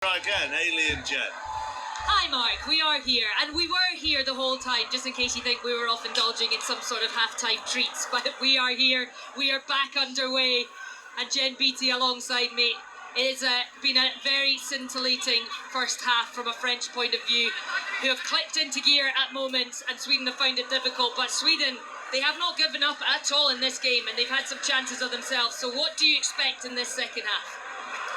Again, Alien Jen. Hi Mark, we are here, and we were here the whole time, just in case you think we were off indulging in some sort of half-time treats, but we are here, we are back underway, and Jen Beattie alongside me. It has been a very scintillating first half from a French point of view, who have clicked into gear at moments, and Sweden have found it difficult, but Sweden, they have not given up at all in this game, and they've had some chances of themselves. So what do you expect in this second half?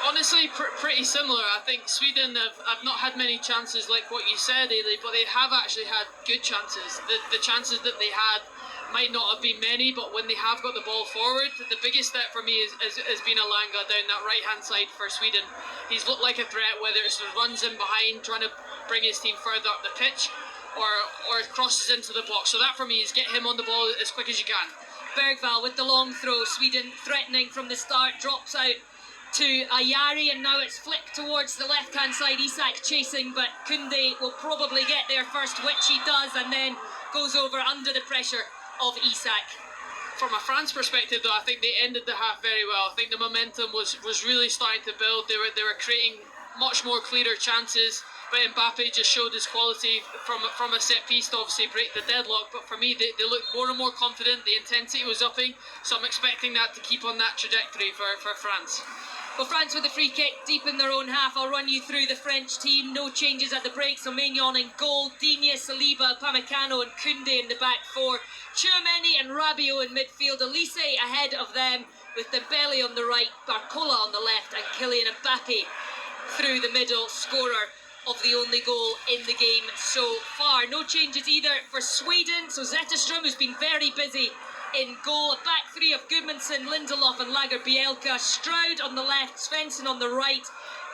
Honestly, pretty similar. I think Sweden have not had many chances like what you said, Ailey, but they have actually had good chances. The chances that they had might not have been many, but when they have got the ball forward, the biggest step for me has been Elanga down that right-hand side for Sweden. He's looked like a threat, whether it's the runs in behind, trying to bring his team further up the pitch, or crosses into the box. So that for me is get him on the ball as quick as you can. Bergvall with the long throw, Sweden threatening from the start, drops out to Ayari, and now it's flicked towards the left-hand side. Isak chasing, but Koundé will probably get there first, which he does, and then goes over under the pressure of Isak. From a France perspective, though, I think they ended the half very well. I think the momentum was really starting to build. They were creating much more clearer chances, but Mbappe just showed his quality from a set piece to obviously break the deadlock. But for me, they looked more and more confident. The intensity was upping, so I'm expecting that to keep on that trajectory for France. Well, France with a free kick deep in their own half. I'll run you through the French team. No changes at the break. So Maignan in goal, Digne, Saliba, Upamecano and Koundé in the back four. Tchouameni and Rabiot in midfield. Elise ahead of them with Dembele on the right, Barcola on the left, and Kylian Mbappe through the middle, scorer of the only goal in the game so far. No changes either for Sweden. So Zetterström, who's been very busy in goal, a back three of Gudmundsson, Lindelof and Lagerbielke, Stroud on the left, Svensson on the right,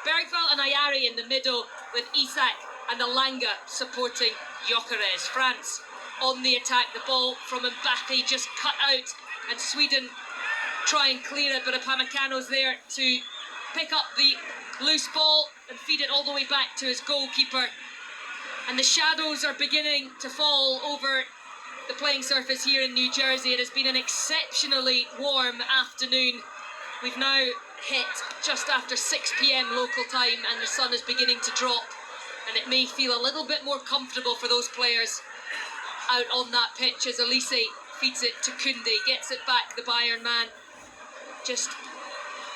Bergvall and Ayari in the middle, with Isak and Elanga supporting Gyökeres. France on the attack, the ball from Mbappe just cut out, and Sweden try and clear it, but Upamecano's there to pick up the loose ball and feed it all the way back to his goalkeeper. And the shadows are beginning to fall over the playing surface here in New Jersey. It has been an exceptionally warm afternoon. We've now hit just after 6 p.m. local time, and the sun is beginning to drop, and it may feel a little bit more comfortable for those players out on that pitch as Elise feeds it to Koundé, gets it back, the Bayern man just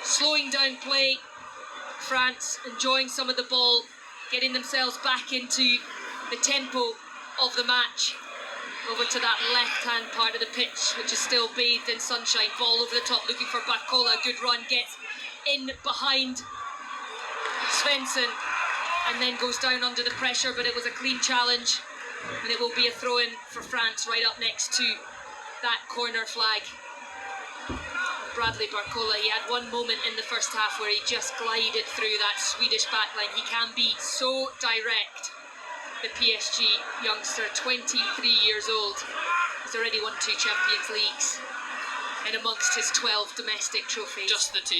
slowing down play. France enjoying some of the ball, getting themselves back into the tempo of the match. Over to that left-hand part of the pitch, which is still bathed in sunshine. Ball over the top, looking for Barcola. Good run, gets in behind Svensson, and then goes down under the pressure, but it was a clean challenge, and it will be a throw-in for France right up next to that corner flag. Bradley Barcola, he had one moment in the first half where he just glided through that Swedish backline. He can be so direct. The PSG youngster, 23 years old, he's already won 2 Champions Leagues and amongst his 12 domestic trophies. Just the 2.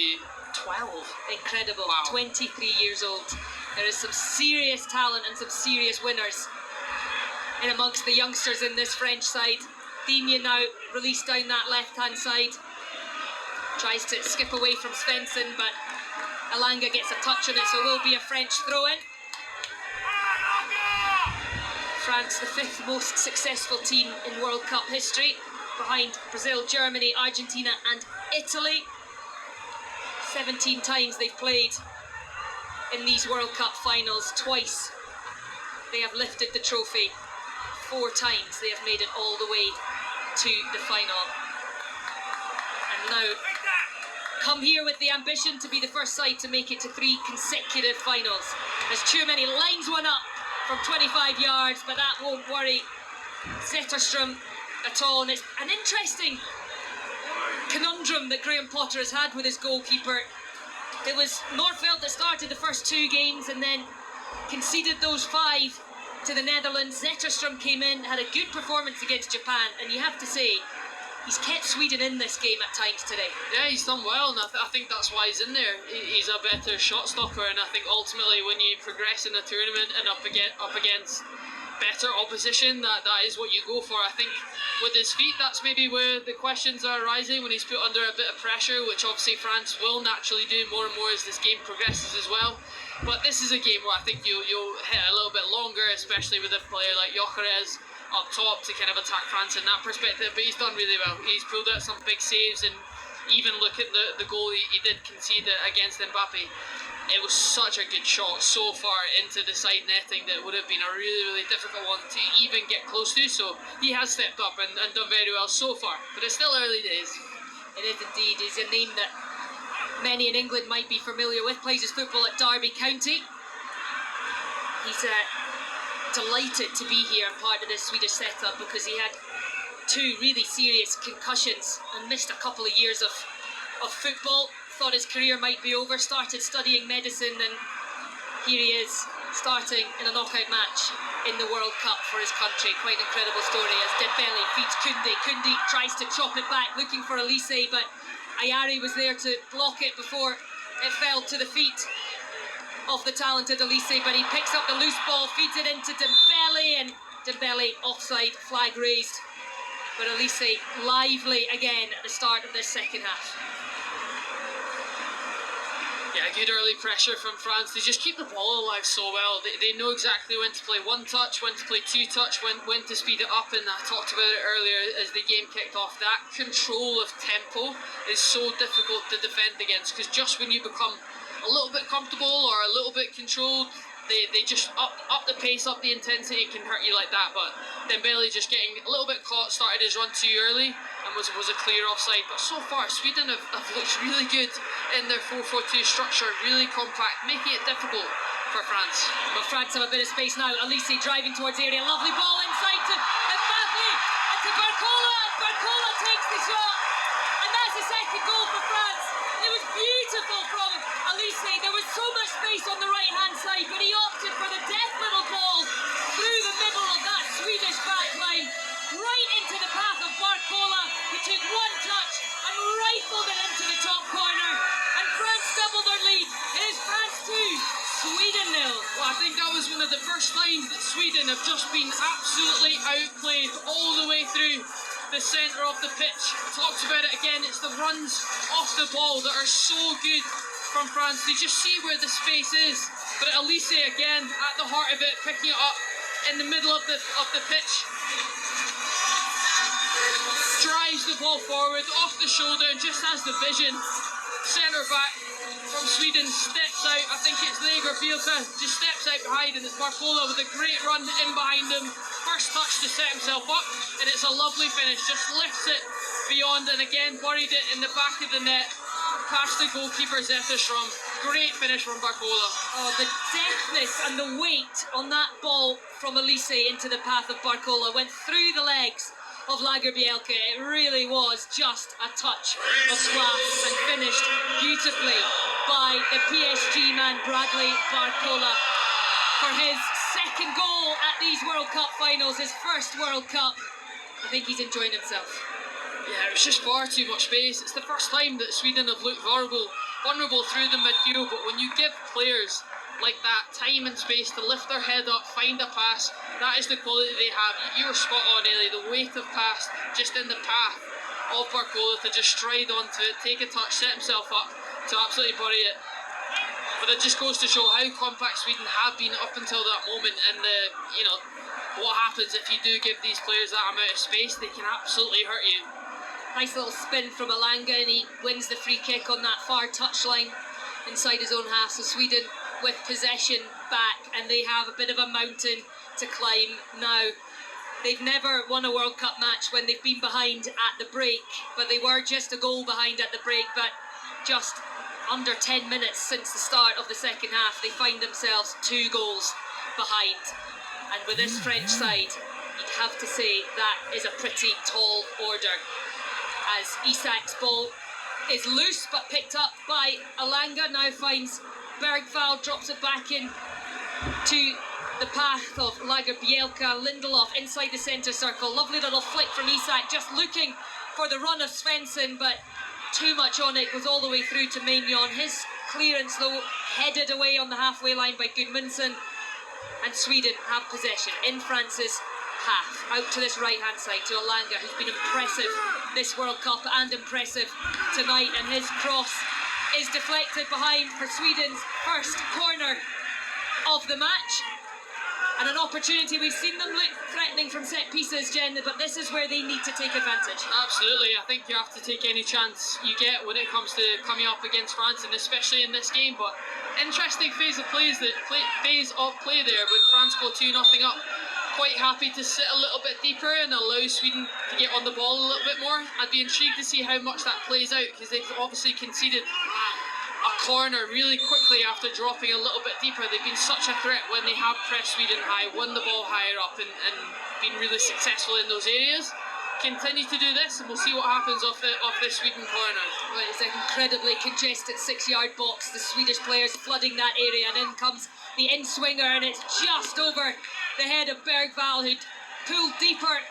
12. Incredible. Wow. 23 years old. There is some serious talent and some serious winners in amongst the youngsters in this French side. Digne now released down that left-hand side. Tries to skip away from Svensson, but Elanga gets a touch on it, so it will be a French throw-in. France, the 5th most successful team in World Cup history, behind Brazil, Germany, Argentina and Italy. 17 times they've played in these World Cup finals. Twice they have lifted the trophy. 4 times they have made it all the way to the final. And now come here with the ambition to be the first side to make it to 3 consecutive finals. As Tchouameni lines one up from 25 yards, but that won't worry Zetterström at all. And it's an interesting conundrum that Graham Potter has had with his goalkeeper. It was Norveld that started the first 2 games and then conceded those 5 to the Netherlands. Zetterström came in, had a good performance against Japan, and you have to say, he's kept Sweden in this game at times today. Yeah, he's done well, and I think that's why he's in there. He's a better shot stopper, and I think ultimately when you progress in a tournament and up against better opposition, that is what you go for. I think with his feet, that's maybe where the questions are arising when he's put under a bit of pressure, which obviously France will naturally do more and more as this game progresses as well. But this is a game where I think you'll hit a little bit longer, especially with a player like Gyökeres up top to kind of attack France in that perspective. But he's done really well. He's pulled out some big saves, and even look at the goal he did concede against Mbappe. It was such a good shot so far into the side netting that it would have been a really, really difficult one to even get close to. So he has stepped up and done very well so far. But it's still early days. It is indeed. He's a name that many in England might be familiar with. Plays his football at Derby County. He's delighted to be here and part of this Swedish setup because he had 2 really serious concussions and missed a couple of years of football. Thought his career might be over, started studying medicine, and here he is starting in a knockout match in the World Cup for his country. Quite an incredible story as Dembele feeds Koundé. Koundé tries to chop it back looking for Olise, but Ayari was there to block it before it fell to the feet of the talented Olise, but he picks up the loose ball, feeds it into Dembele, and Dembele offside, flag raised. But Olise lively again at the start of this second half. Yeah, good early pressure from France. They just keep the ball alive so well. They know exactly when to play 1 touch, when to play 2 touch, when to speed it up. And I talked about it earlier as the game kicked off. That control of tempo is so difficult to defend against, because just when you become a little bit comfortable or a little bit controlled, they just up the pace, up the intensity, can hurt you like that. But Dembele just getting a little bit caught, started his run too early, and was a clear offside. But so far, Sweden have looked really good in their 4-4-2 structure, really compact, making it difficult for France. But France have a bit of space now. Olise driving towards the area, lovely ball inside to Mbappe and to Barcola, and Barcola takes the shot, and that's the second goal for France. It was beautiful from Olise. There was so much space on the right-hand side, but he opted for the death little ball through the middle of that Swedish backline, right into the path of Barcola, who took 1 touch and rifled it into the top corner. And France doubled their lead. It is France 2, Sweden 0. Well, I think that was one of the first times that Sweden have just been absolutely outplayed all the way through the centre of the pitch. Talked about it again, it's the runs off the ball that are so good from France. They just see where the space is. But Olise again at the heart of it, picking it up in the middle of the pitch. Drives the ball forward, off the shoulder, and just has the vision. Centre back from Sweden steps out. I think it's Lager Bielka, just steps out behind, and it's Barcola with a great run in behind him. First touch to set himself up, and it's a lovely finish. Just lifts it beyond, and again buried it in the back of the net, past the goalkeeper Zetterstrom. Great finish from Barcola. Oh, the deftness and the weight on that ball from Olise into the path of Barcola went through the legs of Lager Bielka. It really was just a touch of class, and finished beautifully by the PSG man Bradley Barcola for his second goal at these World Cup finals, his first World Cup. I think he's enjoying himself. Yeah, it was just far too much space. It's the first time that Sweden have looked vulnerable through the midfield, but when you give players like that time and space to lift their head up, find a pass, that is the quality they have. You were spot on, Ellie. The weight of pass just in the path of Barcola to just stride onto it, take a touch, set himself up to absolutely bury it. But it just goes to show how compact Sweden have been up until that moment, and what happens if you do give these players that amount of space. They can absolutely hurt you. Nice little spin from Elanga, and he wins the free kick on that far touchline inside his own half. So Sweden with possession back, and they have a bit of a mountain to climb now. They've never won a World Cup match when they've been behind at the break, but they were just a goal behind at the break. But just under 10 minutes since the start of the second half, they find themselves 2 goals behind. And with this French side, you'd have to say that is a pretty tall order, as Isak's ball is loose but picked up by Elanga. Now finds Bergvall, drops it back in to the path of Lager Bielka. Lindelof inside the centre circle. Lovely little flick from Isak, just looking for the run of Svensson, but too much on it, goes all the way through to Maignan. His clearance though headed away on the halfway line by Gudmundsson, and Sweden have possession in France's half. Out to this right hand side to Elanga, who's been impressive this World Cup and impressive tonight, and his cross is deflected behind for Sweden's first corner of the match. And an opportunity, we've seen them look threatening from set pieces, Jen, but this is where they need to take advantage. Absolutely, I think you have to take any chance you get when it comes to coming up against France, and especially in this game. But interesting phase of play there when France go 2-0 up. Quite happy to sit a little bit deeper and allow Sweden to get on the ball a little bit more. I'd be intrigued to see how much that plays out, because they've obviously conceded a corner really quickly after dropping a little bit deeper. They've been such a threat when they have pressed Sweden high, won the ball higher up, and been really successful in those areas. Continue to do this, and we'll see what happens off this Sweden corner. Well, it's an incredibly congested 6-yard box. The Swedish players flooding that area, and in comes the in-swinger, and it's just over the head of Bergvall, who pulled deeper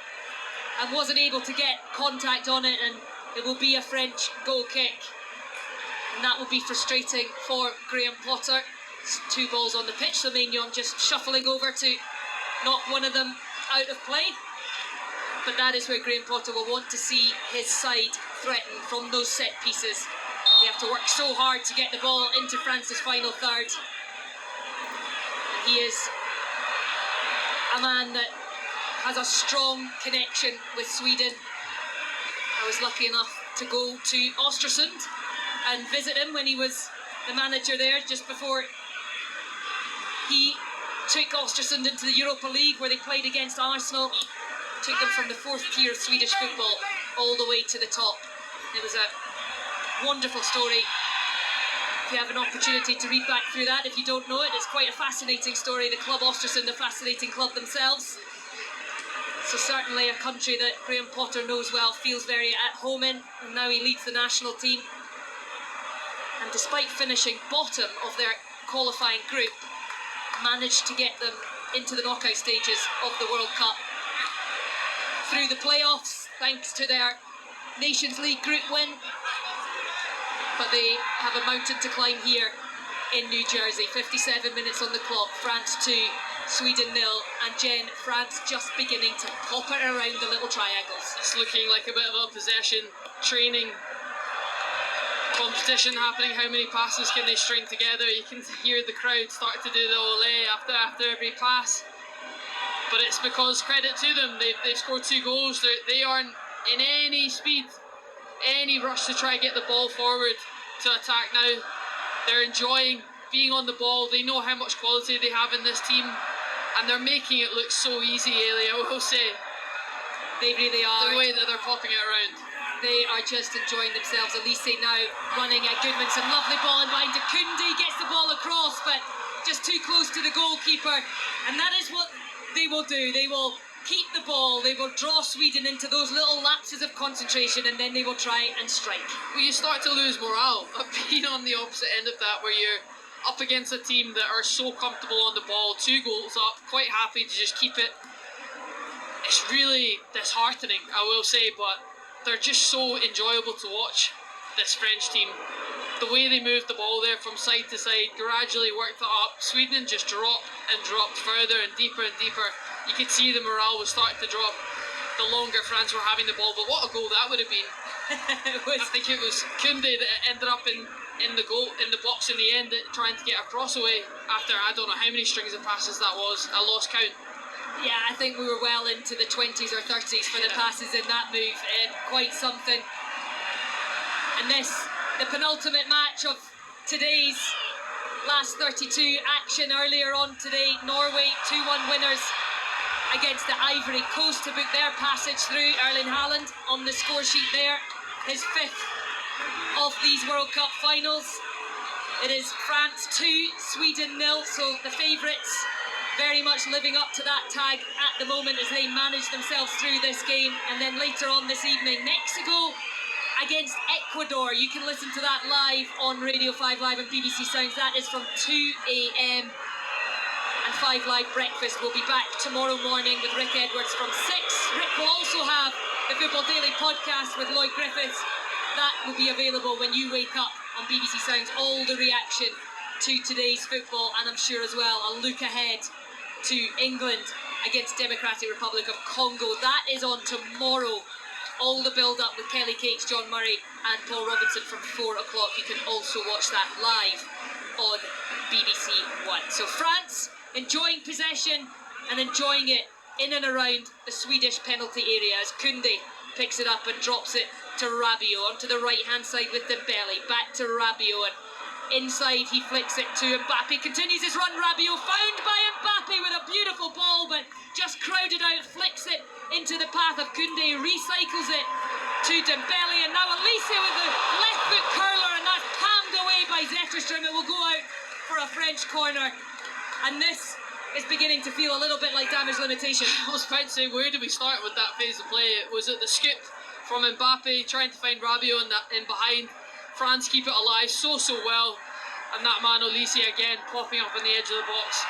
and wasn't able to get contact on it, and it will be a French goal kick. And that will be frustrating for Graham Potter. It's 2 balls on the pitch, so Maignan just shuffling over to knock one of them out of play. But that is where Graham Potter will want to see his side threatened from those set pieces. They have to work so hard to get the ball into France's final third. And he is a man that has a strong connection with Sweden. I was lucky enough to go to Östersund and visit him when he was the manager there, just before he took Östersund into the Europa League, where they played against Arsenal. Took them from the 4th tier of Swedish football all the way to the top. It was a wonderful story. If you have an opportunity to read back through that, if you don't know it, it's quite a fascinating story. The club Östersund, a fascinating club themselves. So certainly a country that Graham Potter knows well, feels very at home in, and now he leads the national team. And despite finishing bottom of their qualifying group, managed to get them into the knockout stages of the World Cup. Through the playoffs, thanks to their Nations League group win. But they have a mountain to climb here in New Jersey. 57 minutes on the clock, France 2, Sweden 0, and Jen, France just beginning to pop it around the little triangles. It's looking like a bit of a possession training competition happening. How many passes can they string together? You can hear the crowd start to do the ole after every pass. But it's because, credit to them, they've scored 2 goals. They aren't in any speed, any rush to try and get the ball forward to attack now. They're enjoying being on the ball. They know how much quality they have in this team, and they're making it look so easy, Ailey, I will say. They really are. The way that they're popping it around. They are just enjoying themselves. Elise now running at Goodmanson. Lovely ball in behind to Koundé, gets the ball across, but just too close to the goalkeeper. And that is what they will do. They will keep the ball, they will draw Sweden into those little lapses of concentration, and then they will try and strike. Well, you start to lose morale of being on the opposite end of that, where you're up against a team that are so comfortable on the ball, 2 goals up, quite happy to just keep it. It's really disheartening, I will say, but they're just so enjoyable to watch, this French team. The way they moved the ball there from side to side, gradually worked it up. Sweden just dropped and dropped further and deeper and deeper. You could see the morale was starting to drop the longer France were having the ball. But what a goal that would have been. I think it was Koundé that ended up in the box in the end, trying to get a cross away after I don't know how many strings of passes that was. I lost count. Yeah, I think we were well into the 20s or 30s for the passes in that move. Quite something. And this, the penultimate match of today's last 32 action earlier on today. Norway 2-1 winners against the Ivory Coast to book their passage through. Erling Haaland on the score sheet there, his 5th of these World Cup finals. It is France 2, Sweden 0, so the favourites very much living up to that tag at the moment as they manage themselves through this game. And then later on this evening, Mexico against Ecuador. You can listen to that live on Radio 5 Live and BBC Sounds. That is from 2 a.m. And 5 Live Breakfast will be back tomorrow morning with Rick Edwards from 6. Rick will also have the Football Daily podcast with Lloyd Griffiths. That will be available when you wake up on BBC Sounds. All the reaction to today's football, and I'm sure as well a look ahead to England against Democratic Republic of Congo. That is on tomorrow all the build-up with Kelly Cates, John Murray and Paul Robinson from 4 o'clock. You can also watch that live on BBC One. So France enjoying possession and enjoying it in and around the Swedish penalty area as Koundé picks it up and drops it to Rabiot onto the right-hand side with Dembele. Back to Rabiot, and inside he flicks it to Mbappe. Continues his run. Rabiot found by Mbappe with a beautiful ball, but just crowded out. Flicks it into the path of Koundé, recycles it to Dembele, and now Elise with the left foot curler, and that's palmed away by Zetterstrom. It will go out for a French corner, and this is beginning to feel a little bit like damage limitation. I was about to say, where do we start with that phase of play? It was at the scoop from Mbappe, trying to find Rabiot in behind. France keep it alive so well, and that man Olise again popping up on the edge of the box.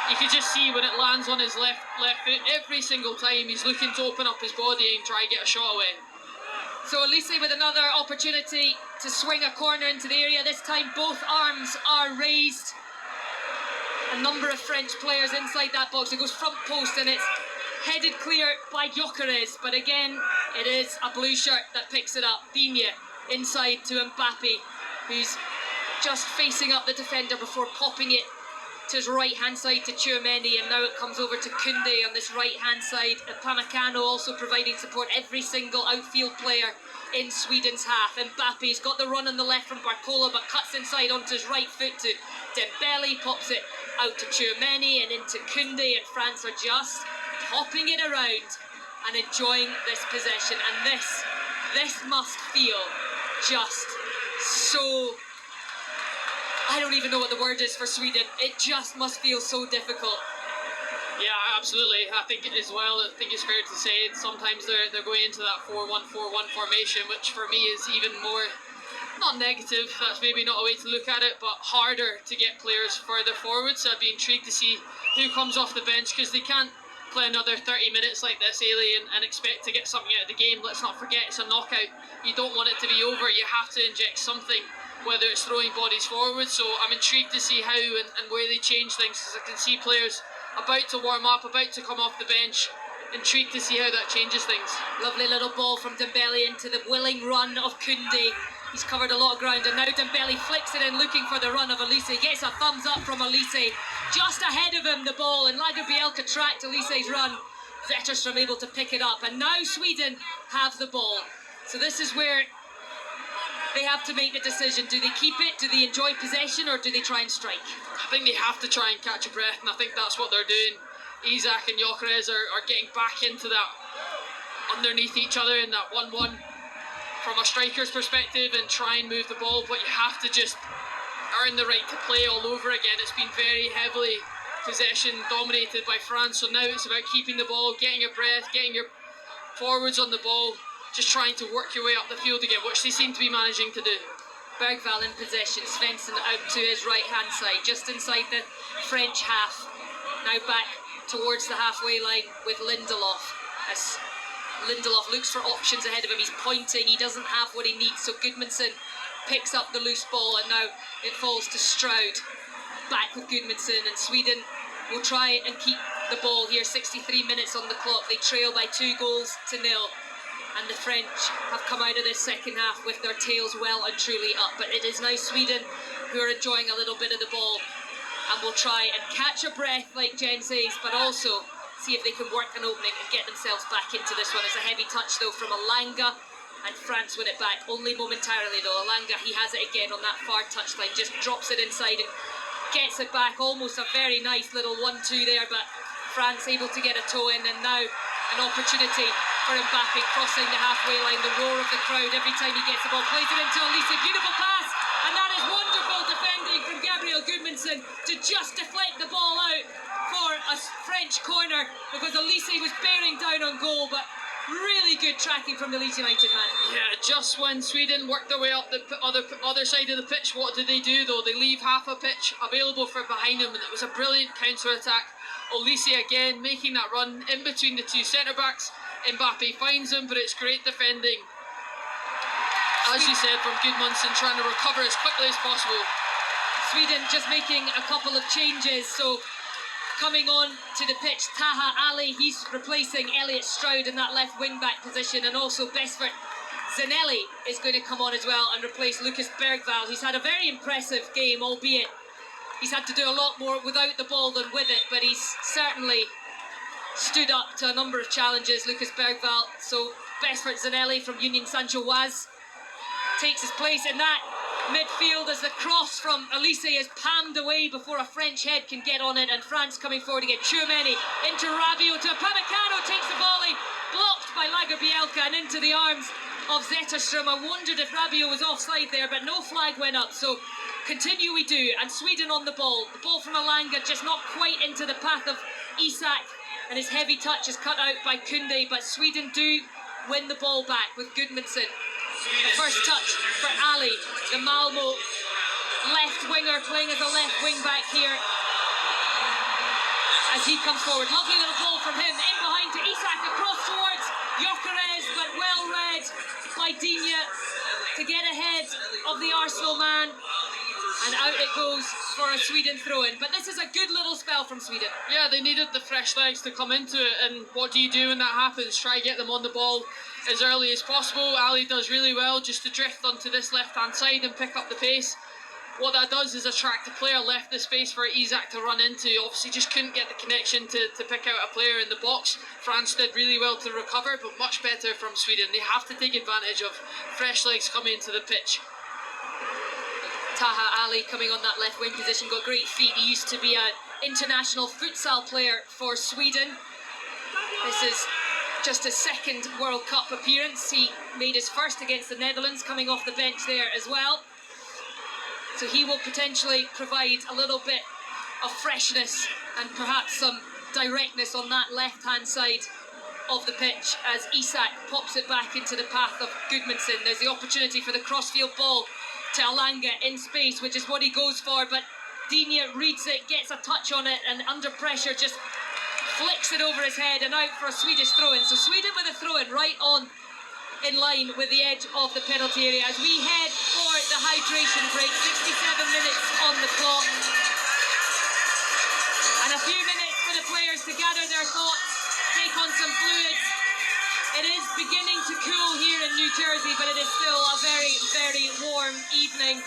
You can just see when it lands on his left foot, every single time he's looking to open up his body and try and get a shot away. So Olise with another opportunity to swing a corner into the area. This time both arms are raised. A number of French players inside that box. It goes front post and it's headed clear by Gyökeres, but again it is a blue shirt that picks it up. Digne inside to Mbappe, who's just facing up the defender before popping it to his right hand side to Tchouameni, and now it comes over to Koundé on this right hand side. Upamecano also providing support. Every single outfield player in Sweden's half. Mbappe's got the run on the left from Barcola, but cuts inside onto his right foot to Dembele, pops it out to Tchouameni and into Koundé, and France are just popping it around and enjoying this possession. And this must feel just so, I don't even know what the word is for Sweden. It just must feel so difficult. Yeah, absolutely. I think as well, I think it's fair to say sometimes they're going into that 4-1-4-1 formation, which for me is even more, not negative, that's maybe not a way to look at it, but harder to get players further forward. So I'd be intrigued to see who comes off the bench, because they can't play another 30 minutes like this, Ailey, and expect to get something out of the game. Let's not forget, it's a knockout. You don't want it to be over. You have to inject something, whether it's throwing bodies forward. So I'm intrigued to see how and where they change things, because I can see players about to warm up, about to come off the bench. Intrigued to see how that changes things. Lovely little ball from Dembele into the willing run of Koundé. He's covered a lot of ground, and now Dembele flicks it in looking for the run of Olise. Gets a thumbs up from Olise. Just ahead of him, the ball, and Lagerbielke tracked Olise's run. Zetterstrom able to pick it up, and now Sweden have the ball. So this is where they have to make the decision. Do they keep it? Do they enjoy possession, or do they try and strike? I think they have to try and catch a breath, and I think that's what they're doing. Isak and Gyökeres are getting back into that underneath each other in that 1-1 from a striker's perspective and try and move the ball, but you have to just earn the right to play all over again. It's been very heavily possession dominated by France, so now it's about keeping the ball, getting your breath, getting your forwards on the ball, just trying to work your way up the field again, which they seem to be managing to do. Bergvall in possession, Svensson out to his right hand side, just inside the French half. Now back towards the halfway line with Lindelof, as Lindelof looks for options ahead of him. He's pointing, he doesn't have what he needs, so Gudmundsson picks up the loose ball, and now it falls to Stroud. Back with Gudmundsson, and Sweden will try and keep the ball here. 63 minutes on the clock. They trail by 2-0, and the French have come out of this second half with their tails well and truly up. But it is now Sweden who are enjoying a little bit of the ball and will try and catch a breath, like Jen says, but also see if they can work an opening and get themselves back into this one. It's a heavy touch though from Elanga, and France win it back only momentarily though. Elanga, he has it again on that far touchline, just drops it inside and gets it back. Almost a very nice little 1-2 there, but France able to get a toe in, and now an opportunity for Mbappe crossing the halfway line. The roar of the crowd every time he gets the ball. Plays it into Olise. Beautiful pass, and that is wonderful defending from Gabriel Gudmundsson to just deflect the ball out for a French corner, because Olise was bearing down on goal, but really good tracking from the Leeds United man. Yeah, just when Sweden worked their way up the other side of the pitch, what did they do though? They leave half a pitch available for behind them, and it was a brilliant counter-attack. Olise again making that run in between the two centre-backs. Mbappe finds him, but it's great defending, as you said, from Gudmundsson, trying to recover as quickly as possible. Sweden just making a couple of changes, so Coming on to the pitch, Taha Ali, he's replacing Elliot Stroud in that left wing-back position, and also Besford Zanelli is going to come on as well and replace Lucas Bergvall, who's had a very impressive game, albeit he's had to do a lot more without the ball than with it, but he's certainly stood up to a number of challenges, Lucas Bergvall. So Besford Zanelli from Union Sancho-Waz takes his place in that midfield as the cross from Elise is palmed away before a French head can get on it, and France coming forward again. Tchouameni into Rabiot to Upamecano, takes the volley, blocked by Lagerbielke and into the arms of Zetterström. I wondered if Rabiot was offside there, but no flag went up, so continue we do. And Sweden on the ball from Elanga, just not quite into the path of Isak, and his heavy touch is cut out by Koundé, but Sweden do win the ball back with Gudmundsson. The first touch for Ali, the Malmo left winger playing as a left wing back here as he comes forward. Lovely little ball from him, in behind to Isak, across towards Gyökeres, but well read by Digne to get ahead of the Arsenal man, and out it goes for a Sweden throw-in. But this is a good little spell from Sweden. Yeah, they needed the fresh legs to come into it, and what do you do when that happens? Try to get them on the ball as early as possible. Ali does really well just to drift onto this left-hand side and pick up the pace. What that does is attract a player, left the space for Isak to run into. Obviously just couldn't get the connection to pick out a player in the box. France did really well to recover, but much better from Sweden. They have to take advantage of fresh legs coming into the pitch. Taha Ali coming on that left wing position, got great feet. He used to be an international futsal player for Sweden. This is just his second World Cup appearance. He made his first against the Netherlands, coming off the bench there as well. So he will potentially provide a little bit of freshness and perhaps some directness on that left-hand side of the pitch as Isak pops it back into the path of Gudmundsson. There's the opportunity for the crossfield ball to Elanga in space, which is what he goes for, but Digne reads it, gets a touch on it, and under pressure just flicks it over his head and out for a Swedish throw-in. So Sweden with a throw-in right on in line with the edge of the penalty area as we head for the hydration break. 67 minutes on the clock, and a few minutes for the players to gather their thoughts, take on some fluids. It is beginning to cool here in New Jersey, but it is still a very, very warm evening.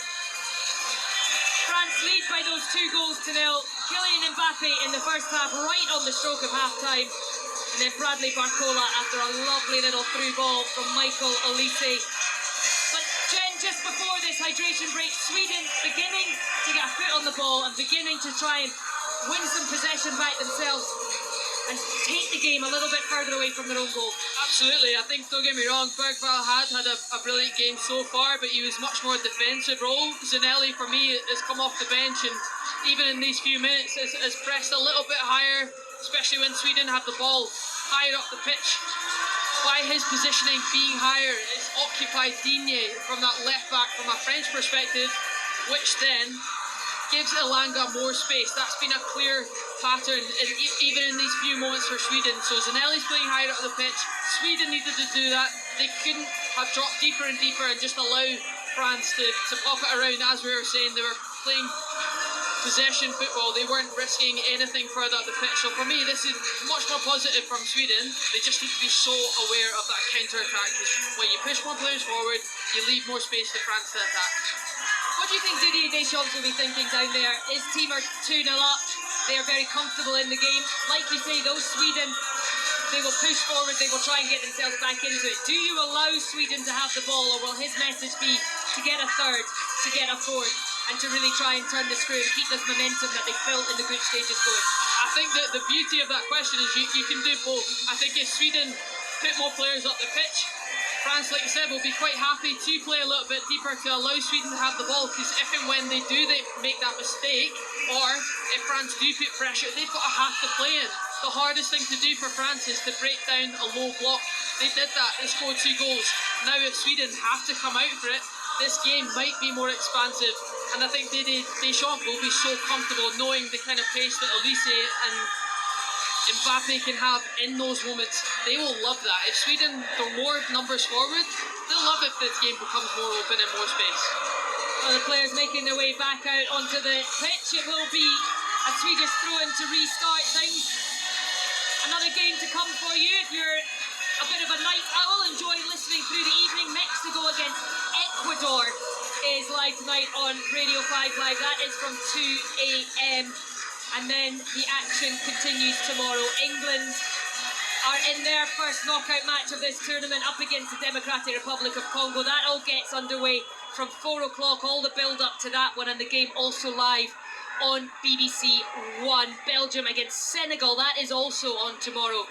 France lead by those 2-0. Kylian Mbappe in the first half, right on the stroke of half-time. And then Bradley Barcola after a lovely little through ball from Michael Olise. But Jen, just before this hydration break, Sweden beginning to get a foot on the ball and beginning to try and win some possession back themselves and take the game a little bit further away from their own goal. Absolutely, I think, don't get me wrong, Bergvall had a brilliant game so far, but he was much more defensive role. Zanelli, for me, has come off the bench, and even in these few minutes has pressed a little bit higher, especially when Sweden have the ball higher up the pitch. By his positioning being higher, it's occupied Digne from that left back from a French perspective, which then gives Elanga more space. That's been a clear pattern, even in these few moments for Sweden. So Zanelli's playing higher up the pitch. Sweden needed to do that. They couldn't have dropped deeper and deeper and just allow France to pop it around. As we were saying, they were playing possession football. They weren't risking anything further up the pitch. So for me, this is much more positive from Sweden. They just need to be so aware of that counter-attack, because when you push more players forward, you leave more space for France to attack. What do you think Didier Deschamps will be thinking down there? His team are 2-0 up. They are very comfortable in the game. Like you say, though, Sweden, they will push forward. They will try and get themselves back into it. Do you allow Sweden to have the ball, or will his message be to get a third, to get a fourth, and to really try and turn the screw and keep this momentum that they felt in the group stages going? I think that the beauty of that question is you can do both. I think if Sweden put more players up the pitch, France, like you said, will be quite happy to play a little bit deeper to allow Sweden to have the ball, because if and when they make that mistake, or if France do put pressure, they've got to have to play in. The hardest thing to do for France is to break down a low block. They did that, they scored 2 goals. Now if Sweden have to come out for it, this game might be more expansive, and I think Didier Deschamps will be so comfortable knowing the kind of pace that Olise and Mbappe can have in those moments. They will love that. If Sweden throw more numbers forward, they'll love if this game becomes more open and more space. Well, the players making their way back out onto the pitch. It will be a as Swedish throw in to restart things. Another game to come for you if you're a bit of a night owl, enjoy listening through the evening. Mexico against Ecuador is live tonight on Radio 5 Live. That is from 2 a.m. And then the action continues tomorrow. England are in their first knockout match of this tournament up against the Democratic Republic of Congo. That all gets underway from 4 o'clock, all the build up to that one, and the game also live on BBC One. Belgium against Senegal, that is also on tomorrow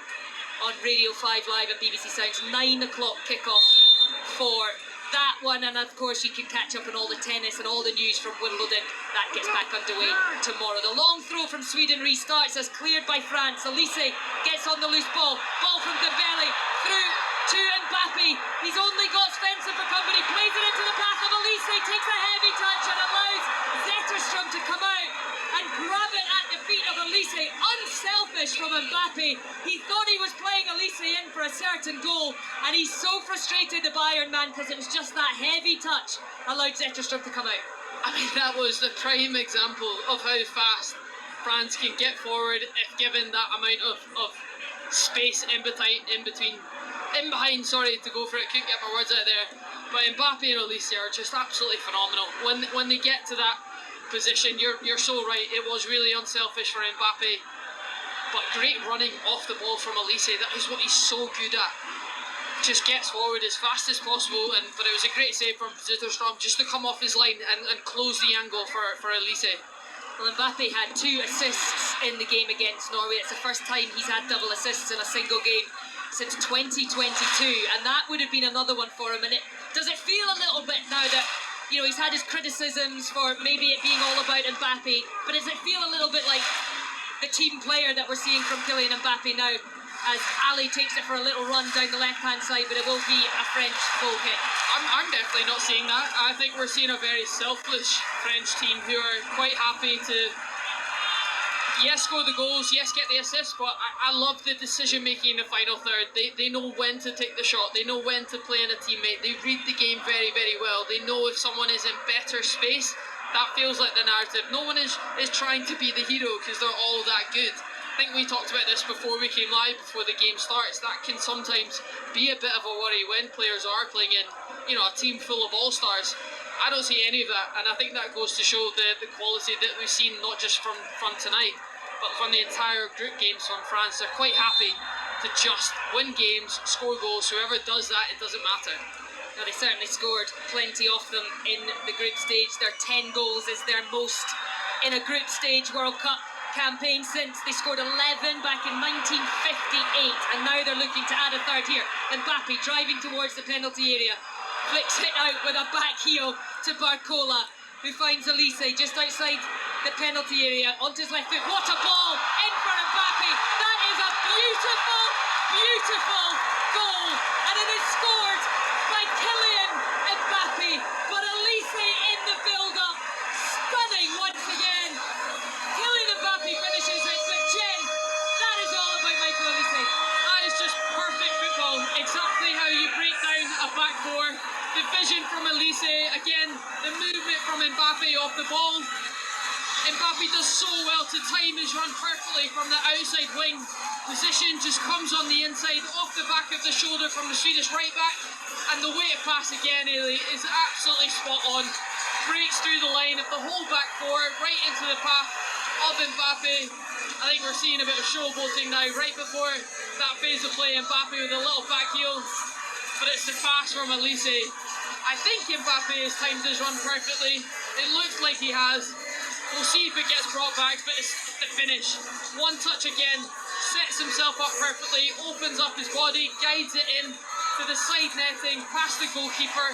on Radio 5 Live and BBC Sounds. 9 o'clock kickoff for that one, and of course you can catch up on all the tennis and all the news from Wimbledon. That gets back underway tomorrow. The long throw from Sweden restarts as cleared by France. Elise gets on the loose ball from Dembele through to Mbappe. He's only got Spencer for company, plays it into the path of Elise, takes a heavy touch and allows Zetterstrom to come out and grab it at the feet of Elise. Unselfish from Mbappe. He thought he was playing Elise in for a certain goal, and he's so frustrated, the Bayern man, because it was just that heavy touch allowed Zetterstrom to come out. I mean, that was the prime example of how fast France can get forward if given that amount of space in behind, to go for it. Couldn't get my words out there. But Mbappe and Elise are just absolutely phenomenal. When they get to that position, you're so right. It was really unselfish for Mbappe, but great running off the ball from Elise. That is what he's so good at. Just gets forward as fast as possible, but it was a great save from Zetterstrom just to come off his line and close the angle for Elise. Well, Mbappe had 2 assists in the game against Norway. It's the first time he's had double assists in a single game since 2022, and that would have been another one for him. And does it feel a little bit now that, you know, he's had his criticisms for maybe it being all about Mbappe, but does it feel a little bit like the team player that we're seeing from Kylian Mbappe now, as Ali takes it for a little run down the left-hand side, but it will be a French goal kick? I'm definitely not seeing that. I think we're seeing a very selfless French team who are quite happy to, yes, score the goals, yes, get the assists, but I love the decision making in the final third. They know when to take the shot, they know when to play in a teammate, they read the game very, very well. They know if someone is in better space, that feels like the narrative. No one is trying to be the hero because they're all that good. I think we talked about this before we came live, before the game starts. That can sometimes be a bit of a worry when players are playing in, you know, a team full of all-stars. I don't see any of that, and I think that goes to show the quality that we've seen, not just from tonight, but from the entire group games from France. They're quite happy to just win games, score goals. Whoever does that, it doesn't matter. Now, they certainly scored plenty of them in the group stage. Their 10 goals is their most in a group stage World Cup campaign since they scored 11 back in 1958, and now they're looking to add a third here. Mbappe driving towards the penalty area, flicks it out with a back heel to Barcola, who finds Elise just outside the penalty area onto his left foot. What a ball in for Mbappe! That is a beautiful, beautiful goal, and it is scored by Kylian Mbappe. But Elise in the build-up, stunning once again. Kylian Mbappe finishes it, but Jen, that is all about Michael Elise. That is just perfect football. Exactly how you break down a back four. The vision from Elise, again, the movement from Mbappe off the ball. Mbappe does so well to time his run perfectly from the outside wing. Position just comes on the inside, off the back of the shoulder from the Swedish right back. And the way it pass again, Ailey, is absolutely spot on. Breaks through the line of the whole back four, right into the path of Mbappe. I think we're seeing a bit of showboating now. Right before that phase of play, Mbappe with a little back heel. But it's the pass from Elise. I think Mbappe has timed his run perfectly. It looks like he has. We'll see if it gets brought back, but it's the finish. One touch again, sets himself up perfectly, opens up his body, guides it in to the side netting, past the goalkeeper.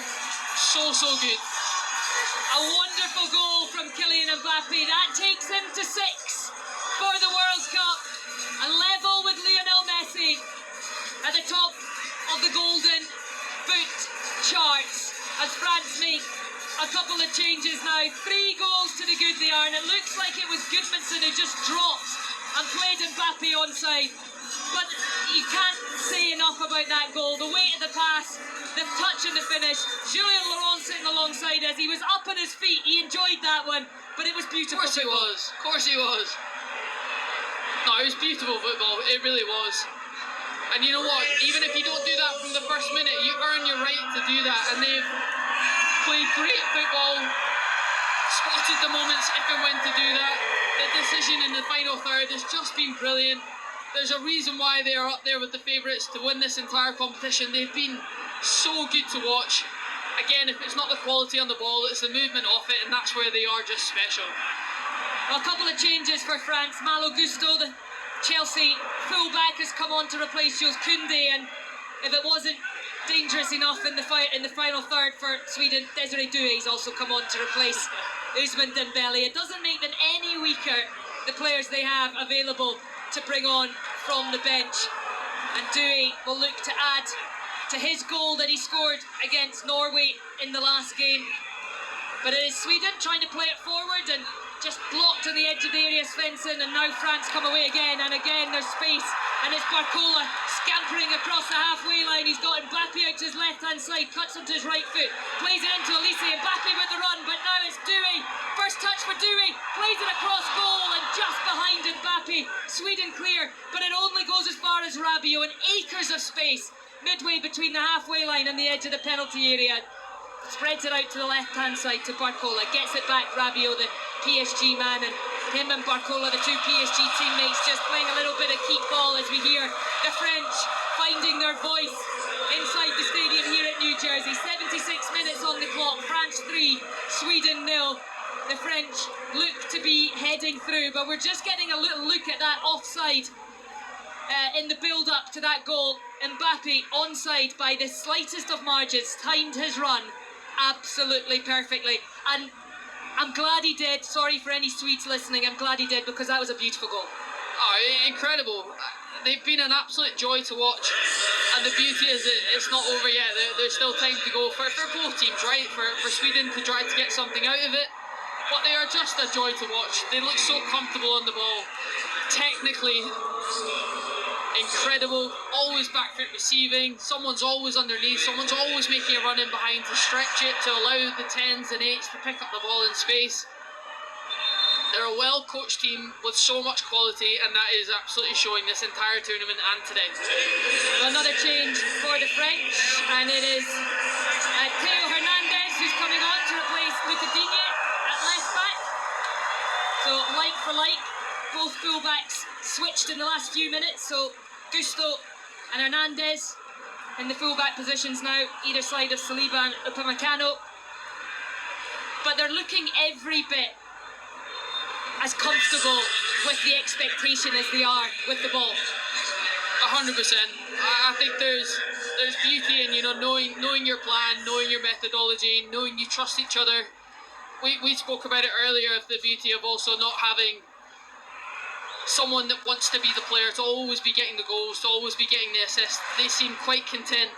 So good. A wonderful goal from Kylian Mbappe. That takes him to 6 for the World Cup, and level with Lionel Messi at the top of the Golden Boot charts as France make a couple of changes now. 3 goals to the good they are, and it looks like it was Gudmundsson who just dropped and played Mbappe onside. But you can't say enough about that goal. The weight of the pass, the touch and the finish. Julien Laurent sitting alongside us. He was up on his feet. He enjoyed that one. but it was beautiful. Of course he was. Of course he was. No, it was beautiful football. It really was. And you know what? Even if you don't do that from the first minute, you earn your right to do that. And they've played great football, spotted the moments if and when to do that. The decision in the final third has just been brilliant. There's a reason why they are up there with the favourites to win this entire competition. They've been so good to watch. Again, if it's not the quality on the ball, it's the movement off it, and that's where they are just special. Well, a couple of changes for France. Malo Gusto, the Chelsea fullback, has come on to replace Jules Koundé, and if it wasn't dangerous enough in the final third for Sweden, Desiree Doué's also come on to replace Ousmane Dembele. It doesn't make them any weaker, the players they have available to bring on from the bench, and Doué will look to add to his goal that he scored against Norway in the last game. But it is Sweden trying to play it forward and just blocked on the edge of the area, Svensson, and now France come away again, and again there's space, and it's Barcola scampering across the halfway line. He's got Mbappe out to his left hand side, cuts onto his right foot, plays it into Elise, Mbappe with the run, but now it's Doué. First touch for Doué, plays it across goal, and just behind Mbappe, Sweden clear, but it only goes as far as Rabiot, and acres of space midway between the halfway line and the edge of the penalty area. Spreads it out to the left hand side to Barcola, gets it back, Rabiot, the PSG man, and him and Barcola, the two PSG teammates, just playing a little bit of keep ball as we hear the French finding their voice inside the stadium here at New Jersey. 76 minutes on the clock, France 3, Sweden 0. The French look to be heading through, but we're just getting a little look at that offside in the build-up to that goal. Mbappe onside by the slightest of margins, timed his run absolutely perfectly, and I'm glad he did. Sorry for any Swedes listening, I'm glad he did, because that was a beautiful goal. Oh, incredible. They've been an absolute joy to watch, and the beauty is that it's not over yet. There's still time to go for both teams, right? For Sweden to try to get something out of it, but they are just a joy to watch. They look so comfortable on the ball, technically incredible, always back foot receiving, someone's always underneath, someone's always making a run in behind to stretch it, to allow the 10s and 8s to pick up the ball in space. They're a well coached team with so much quality, and that is absolutely showing this entire tournament and today. Another change for the French, and it is Theo Hernandez who's coming on to replace Luca Digne at left back. So like for like, both fullbacks switched in the last few minutes, so Gusto and Hernandez in the fullback positions now, either side of Saliba and Upamecano. But they're looking every bit as comfortable with the expectation as they are with the ball. 100%. I think there's beauty in, you know, knowing your plan, knowing your methodology, knowing you trust each other. We spoke about it earlier, of the beauty of also not having someone that wants to be the player, to always be getting the goals, to always be getting the assists. They seem quite content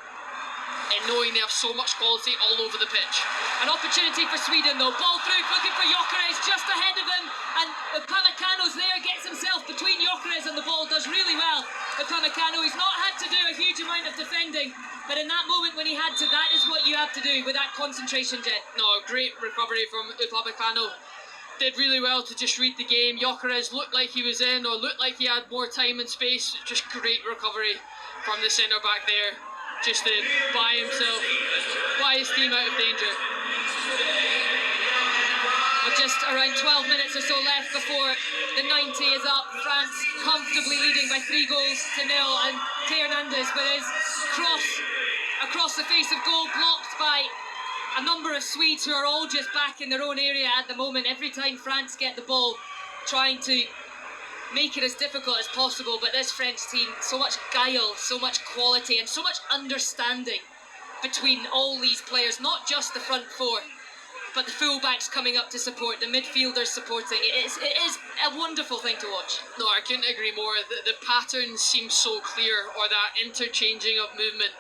in knowing they have so much quality all over the pitch. An opportunity for Sweden though, ball through, looking for Gyökeres just ahead of him, and Upamecano's there, gets himself between Gyökeres and the ball, does really well. Upamecano, he's not had to do a huge amount of defending, but in that moment when he had to, that is what you have to do with that concentration, Jet. No, great recovery from Upamecano. Did really well to just read the game. Gyökeres looked like he was in, or looked like he had more time and space. Just great recovery from the centre back there, just to buy his team out of danger. With just around 12 minutes or so left before the 90 is up, France comfortably leading by 3-0, and Theo Hernandez with his cross across the face of goal, blocked by a number of Swedes who are all just back in their own area at the moment. Every time France get the ball, trying to make it as difficult as possible, but this French team, so much guile, so much quality, and so much understanding between all these players, not just the front four, but the fullbacks coming up to support, the midfielders supporting. It is a wonderful thing to watch. No, I couldn't agree more. The patterns seem so clear, or that interchanging of movement.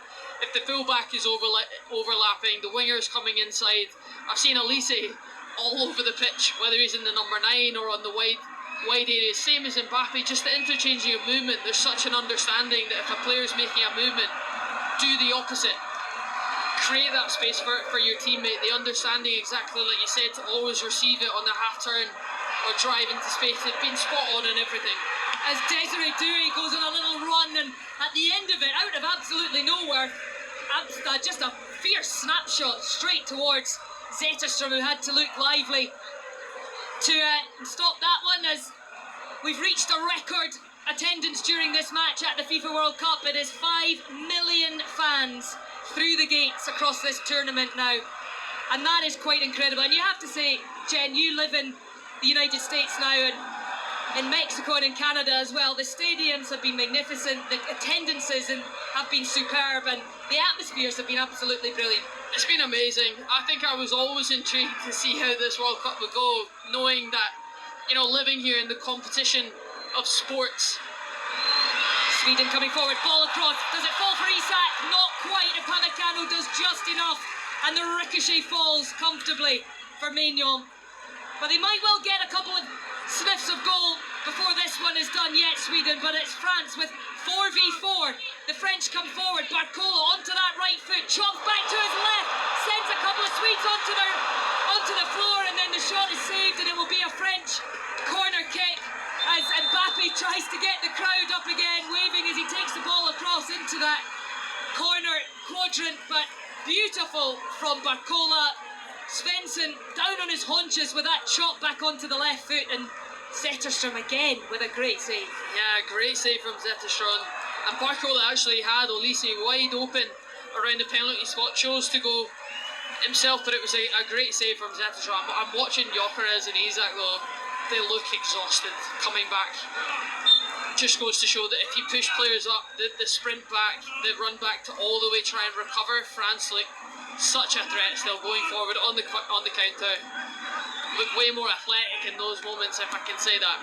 If the fullback is overlapping, the winger's coming inside. I've seen Elise all over the pitch, whether he's in the number 9 or on the wide areas. Same as Mbappe, just the interchanging of movement. There's such an understanding that if a player's making a movement, do the opposite. create that space for your teammate, the understanding exactly like you said to always receive it on the half turn or drive into space. They've been spot on and everything. As Desiree Douay goes on a little run, and at the end of it, out of absolutely nowhere, just a fierce snapshot straight towards Zetterstrom, who had to look lively to stop that one, as we've reached a record attendance during this match at the FIFA World Cup. It is 5 million fans through the gates across this tournament now, and that is quite incredible. And you have to say, Jen, you live in the United States now, and in Mexico and in Canada as well. The stadiums have been magnificent, the attendances have been superb, and the atmospheres have been absolutely brilliant. It's been amazing. I think I was always intrigued to see how this World Cup would go, knowing that, you know, living here in the competition of sports. Sweden coming forward, ball across. Does it fall for Isak? Not quite. Upamecano does just enough, and the ricochet falls comfortably for Maignan. But they might well get a couple of sniffs of goal before this one is done yet, Sweden, but it's France with 4v4. The French come forward, Barcola onto that right foot, chops back to his left, sends a couple of Swedes onto the floor, and then the shot is saved, and it will be a French corner kick as Mbappe tries to get the crowd up again, waving as he takes the ball across into that corner quadrant, but beautiful from Barcola. Svensson down on his haunches with that chop back onto the left foot, and Zetterstrom again with a great save. Yeah, great save from Zetterstrom. And Barcola actually had Olise wide open around the penalty spot, chose to go himself, but it was a great save from Zetterstrom. I'm watching Gyökeres and Isak though, they look exhausted coming back. Just goes to show that if you push players up, the sprint back, the run back to all the way try and recover, France look such a threat still going forward on the counter. Look way more athletic in those moments, if I can say that.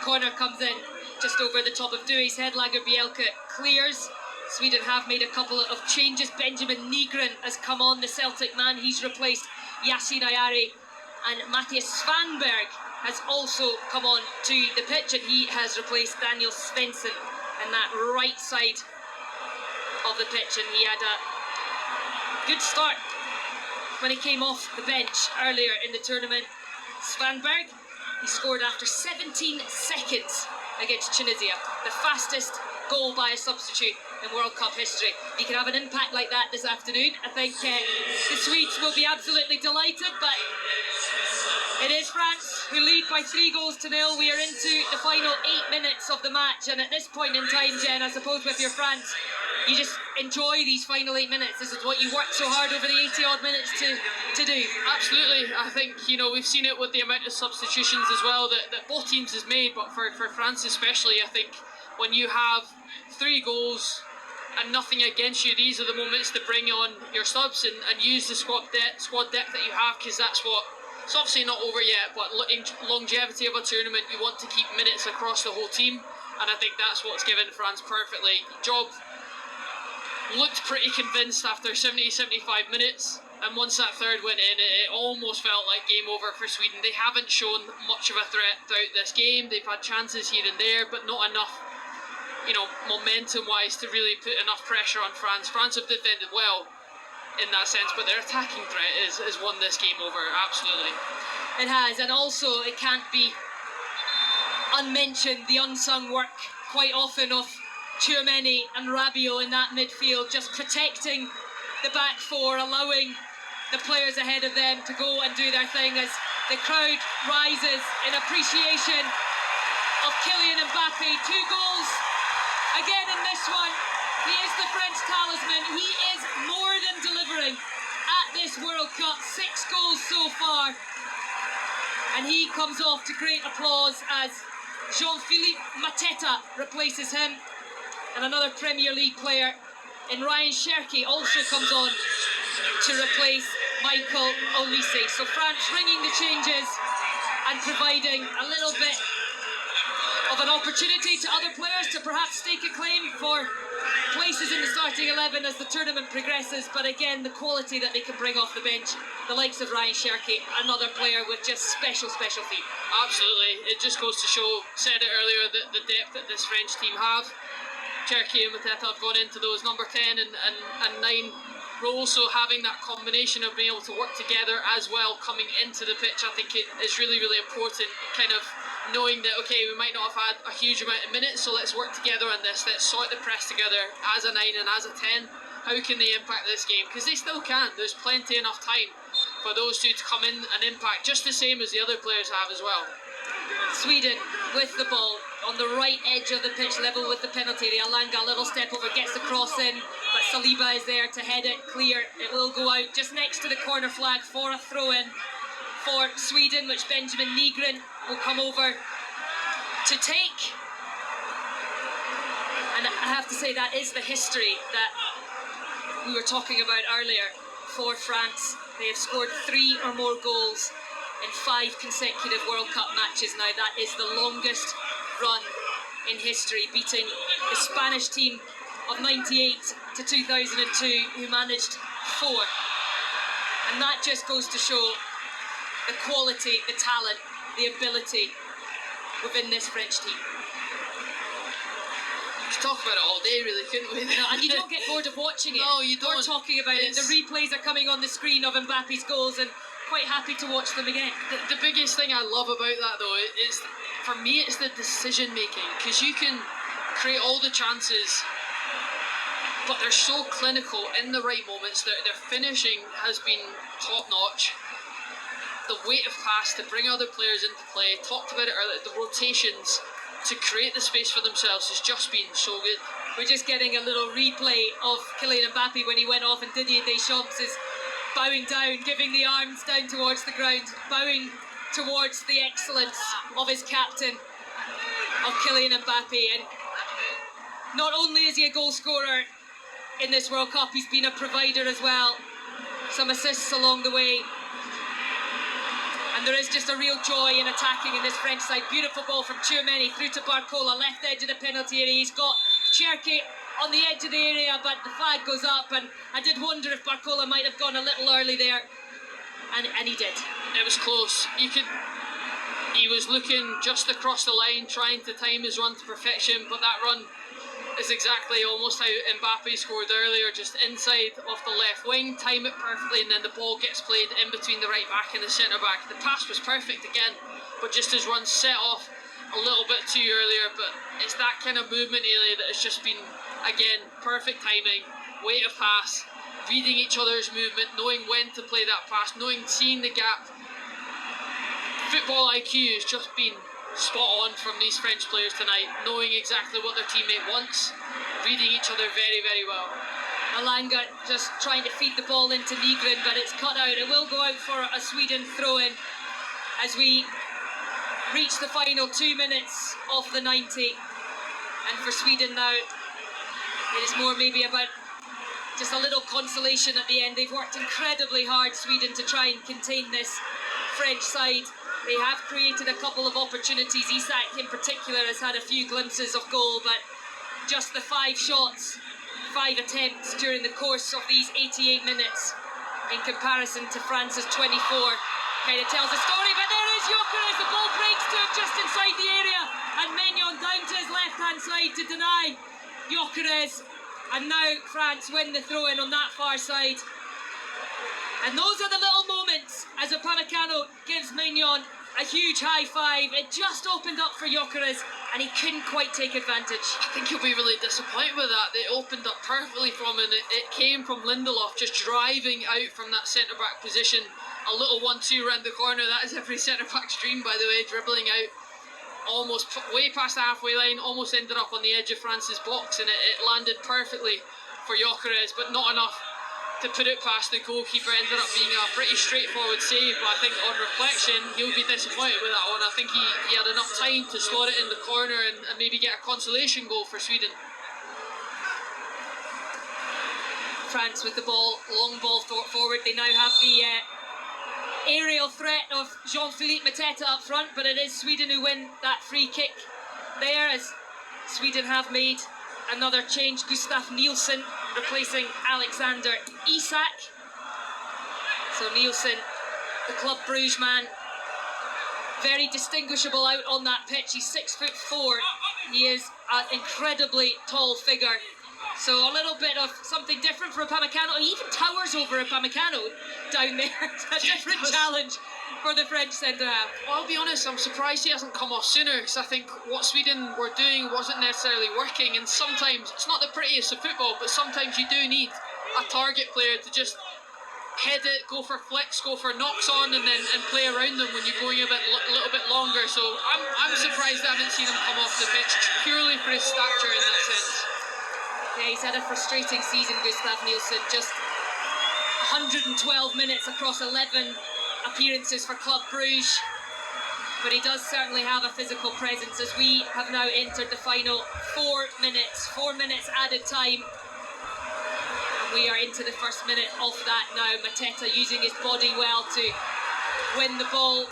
Corner comes in just over the top of Douay's head. Lagerbielke clears. Sweden have made a couple of changes. Benjamin Nygren has come on, the Celtic man. He's replaced Yasin Ayari, and Matthias Svanberg has also come on to the pitch, and he has replaced Daniel Svensson in that right side of the pitch, and he had a good start when he came off the bench earlier in the tournament. Svanberg, he scored after 17 seconds against Tunisia, the fastest goal by a substitute in World Cup history. He can have an impact like that this afternoon. I think the Swedes will be absolutely delighted, but it is France who lead by 3-0. We are into the final 8 minutes of the match, and at this point in time, Jen, I suppose with your France, you just enjoy these final 8 minutes. This is what you worked so hard over the 80 odd minutes to do. Absolutely. I think, you know, we've seen it with the amount of substitutions as well that both teams has made, but for France especially, I think when you have 3 goals and nothing against you, these are the moments to bring on your subs and use the squad depth that you have, because that's what, it's obviously not over yet, but longevity of a tournament, you want to keep minutes across the whole team, and I think that's what's given France perfectly. Job looked pretty convinced after 70-75 minutes, and once that third went in, it almost felt like game over for Sweden. They haven't shown much of a threat throughout this game. They've had chances here and there, but not enough, you know, momentum-wise to really put enough pressure on France. France have defended well in that sense, but their attacking threat has won this game over, absolutely. It has, and also it can't be unmentioned the unsung work quite often of Tchouaméni and Rabiot in that midfield, just protecting the back four, allowing the players ahead of them to go and do their thing as the crowd rises in appreciation of Kylian Mbappe. 2 goals again in this one. He is the French talisman. He is more than delivering at this World Cup. 6 goals so far, and he comes off to great applause as Jean-Philippe Mateta replaces him, and another Premier League player in Ryan Cherki also comes on to replace Michael Olise. So France ringing the changes and providing a little bit of an opportunity to other players to perhaps stake a claim for places in the starting 11 as the tournament progresses. But again, the quality that they can bring off the bench, the likes of Ryan Cherki, another player with just special feet. Absolutely, it just goes to show, said it earlier, the depth that this French team have. Cherki and Mateta have gone into those number 10 and 9 but also having that combination of being able to work together as well coming into the pitch, I think it is really, really important. Kind of knowing that, okay, we might not have had a huge amount of minutes, so let's work together on this, let's sort the press together as a 9 and as a 10. How can they impact this game? Because they still can. There's plenty enough time for those two to come in and impact just the same as the other players have as well. Sweden with the ball on the right edge of the pitch, level with the penalty area. Alanga, a little step over, gets the cross in, but Saliba is there to head it clear. It will go out just next to the corner flag for a throw-in for Sweden, which Benjamin Nygren will come over to take. And I have to say, that is the history that we were talking about earlier for France. They have scored 3 or more goals in 5 consecutive World Cup matches now. That is the longest run in history, beating the Spanish team of 98 to 2002, who managed 4. And that just goes to show the quality, the talent, the ability within this French team. We could talk about it all day, really, couldn't we? No, and you don't get bored of watching it. No, you don't. Or talking about it. The replays are coming on the screen of Mbappe's goals, and quite happy to watch them again. The biggest thing I love about that, though, is, for me, it's the decision making, because you can create all the chances, but they're so clinical in the right moments. Their finishing has been top notch. The weight of pass to bring other players into play, talked about it earlier, the rotations to create the space for themselves has just been so good. We're just getting a little replay of Kylian Mbappe when he went off, and Didier Deschamps is bowing down, giving the arms down towards the ground, bowing towards the excellence of his captain, of Kylian Mbappe. And not only is he a goal scorer in this World Cup, he's been a provider as well. Some assists along the way. And there is just a real joy in attacking in this French side. Beautiful ball from Tchouameni through to Barcola, left edge of the penalty area. He's got Cherki on the edge of the area, but the flag goes up, and I did wonder if Barcola might have gone a little early there, and he did. It was close. He was looking just across the line, trying to time his run to perfection, but that run is exactly almost how Mbappe scored earlier, just inside off the left wing, time it perfectly, and then the ball gets played in between the right back and the centre back. The pass was perfect again, but just his run set off a little bit too earlier. But it's that kind of movement, Ailey, that has just been, again, perfect timing, weight of pass, reading each other's movement, knowing when to play that pass, seeing the gap. Football IQ has just been spot on from these French players tonight, knowing exactly what their teammate wants, reading each other very, very well. Alanga just trying to feed the ball into Nygren, but it's cut out. It will go out for a Sweden throw-in as we reach the final 2 minutes of the 90. And for Sweden now, it is more maybe about just a little consolation at the end. They've worked incredibly hard, Sweden, to try and contain this French side. They have created a couple of opportunities. Isak in particular has had a few glimpses of goal, but just the 5 shots, 5 attempts during the course of these 88 minutes in comparison to France's 24 kind of tells a story. But there is Gyökeres, the ball breaks to him just inside the area, and Maignan down to his left-hand side to deny Gyökeres, and now France win the throw-in on that far side. And those are the little moments as Upamecano gives Maignan a huge high five. It just opened up for Gyökeres, and he couldn't quite take advantage. I think he'll be really disappointed with that. They opened up perfectly from him. It came from Lindelof just driving out from that centre-back position. A little 1-2 round the corner. That is every centre-back's dream, by the way, dribbling out almost way past the halfway line, almost ended up on the edge of France's box, and it landed perfectly for Gyökeres, but not enough to put it past the goalkeeper. Ended up being a pretty straightforward save, but I think on reflection he'll be disappointed with that one. I think he had enough time to slot it in the corner and maybe get a consolation goal for Sweden. France with the ball, long ball forward. They now have the aerial threat of Jean-Philippe Mateta up front, but it is Sweden who win that free kick there, as Sweden have made another change. Gustav Nielsen replacing Alexander Isak. So Nielsen, the Club Brugge man, very distinguishable out on that pitch. He's 6'4". He is an incredibly tall figure. So a little bit of something different for Upamecano. He even towers over Upamecano down there. A different challenge for the French centre-half. Well, I'll be honest, I'm surprised he hasn't come off sooner, because I think what Sweden were doing wasn't necessarily working, and sometimes, it's not the prettiest of football, but sometimes you do need a target player to just head it, go for flicks, go for knocks on, and play around them when you're going a little bit longer. So I'm surprised I haven't seen him come off the pitch, purely for his stature in that sense. Yeah, he's had a frustrating season, Gustav Nielsen. Just 112 minutes across 11 appearances for Club Brugge. But he does certainly have a physical presence, as we have now entered the final 4 minutes. 4 minutes added time. And we are into the first minute of that now. Mateta using his body well to win the ball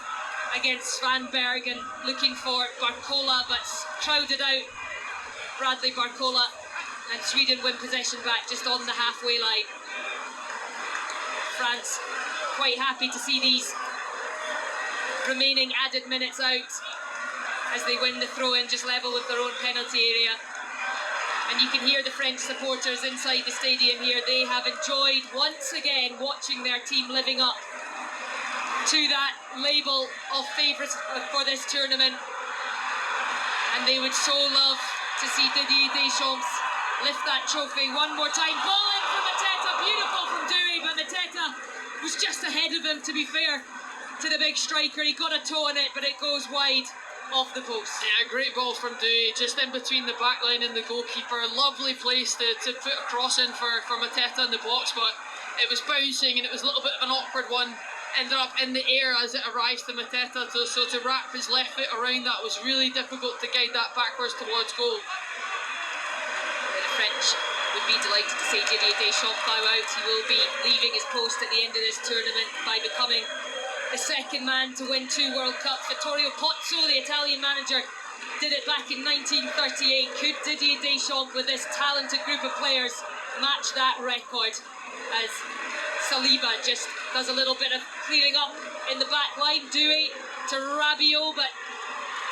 against Van Bergen, looking for Barcola, but crowded out Bradley Barcola. And Sweden win possession back just on the halfway line. France quite happy to see these remaining added minutes out as they win the throw-in just level with their own penalty area. And you can hear the French supporters inside the stadium here. They have enjoyed once again watching their team living up to that label of favourites for this tournament. And they would so love to see Didier Deschamps lift that trophy one more time. Ball in for Mateta, beautiful from Doué, but Mateta was just ahead of him, to be fair to the big striker. He got a toe on it, but it goes wide off the post. Yeah, great ball from Doué, just in between the back line and the goalkeeper. Lovely place to put a cross in for Mateta in the box, but it was bouncing and it was a little bit of an awkward one. Ended up in the air as it arrived to Mateta, so to wrap his left foot around that was really difficult to guide that backwards towards goal. The French would be delighted to see Didier Deschamps bow out. He will be leaving his post at the end of this tournament by becoming the second man to win 2 World Cups. Vittorio Pozzo, the Italian manager, did it back in 1938. Could Didier Deschamps, with this talented group of players, match that record? As Saliba just does a little bit of clearing up in the back line. Doué to Rabiot, but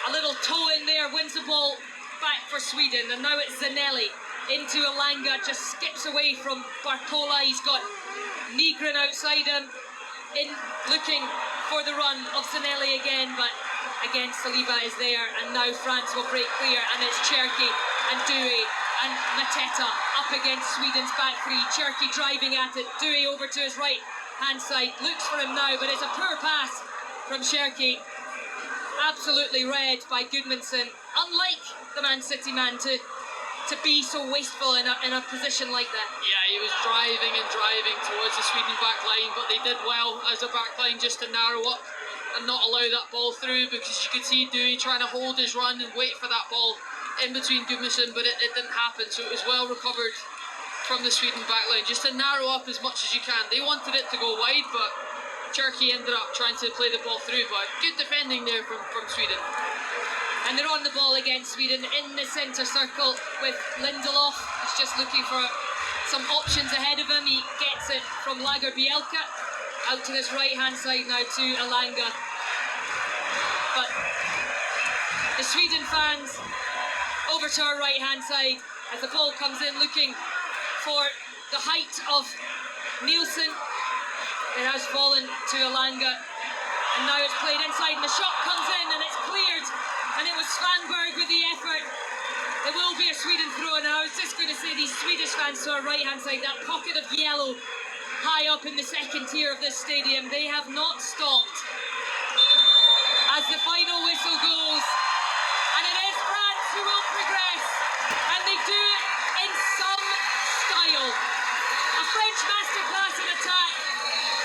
a little toe in there, wins the ball back for Sweden. And now it's Zanelli into Elanga, just skips away from Barcola. He's got Nygren outside him, in looking for the run of Zanelli again, but again Saliba is there, and now France will break clear, and it's Cherki and Doué and Mateta up against Sweden's back three. Cherki driving at it, Doué over to his right hand side, looks for him now, but it's a poor pass from Cherki. Absolutely read by Gudmundsson, unlike the Man City man to be so wasteful in a position like that. Yeah, he was driving and driving towards the Sweden back line, but they did well as a back line just to narrow up and not allow that ball through, because you could see Doué trying to hold his run and wait for that ball in between Gudmundsson, but it didn't happen. So it was well recovered from the Sweden back line, just to narrow up as much as you can. They wanted it to go wide, but Cherki ended up trying to play the ball through, but good defending there from Sweden. And they're on the ball again, Sweden, in the centre circle with Lindelof. He's just looking for some options ahead of him. He gets it from Lagerbielke out to this right-hand side now to Elanga. But the Sweden fans over to our right-hand side as the ball comes in, looking for the height of Nielsen. It has fallen to Elanga, and now it's played inside, and the shot comes in and it's cleared. And it was Svanberg with the effort. It will be a Sweden throw. And I was just going to say, these Swedish fans to our right-hand side, that pocket of yellow high up in the second tier of this stadium, they have not stopped as the final whistle goes. And it is France who will progress. And they do it in some style. A French masterclass in attack.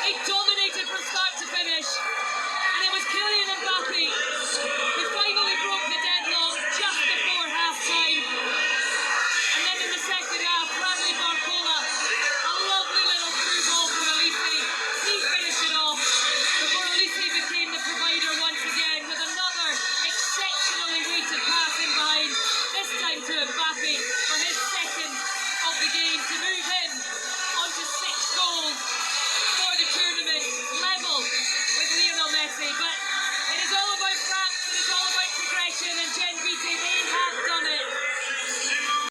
They dominated from start to finish. And it was Kylian Mbappe who finally broke the deadlock just before half-time. And then in the second half, Bradley Barcola, a lovely little through ball from Olise. He finished it off before Olise became the provider once again with another exceptionally weighted pass in behind, this time to Mbappe for his second of the game to move in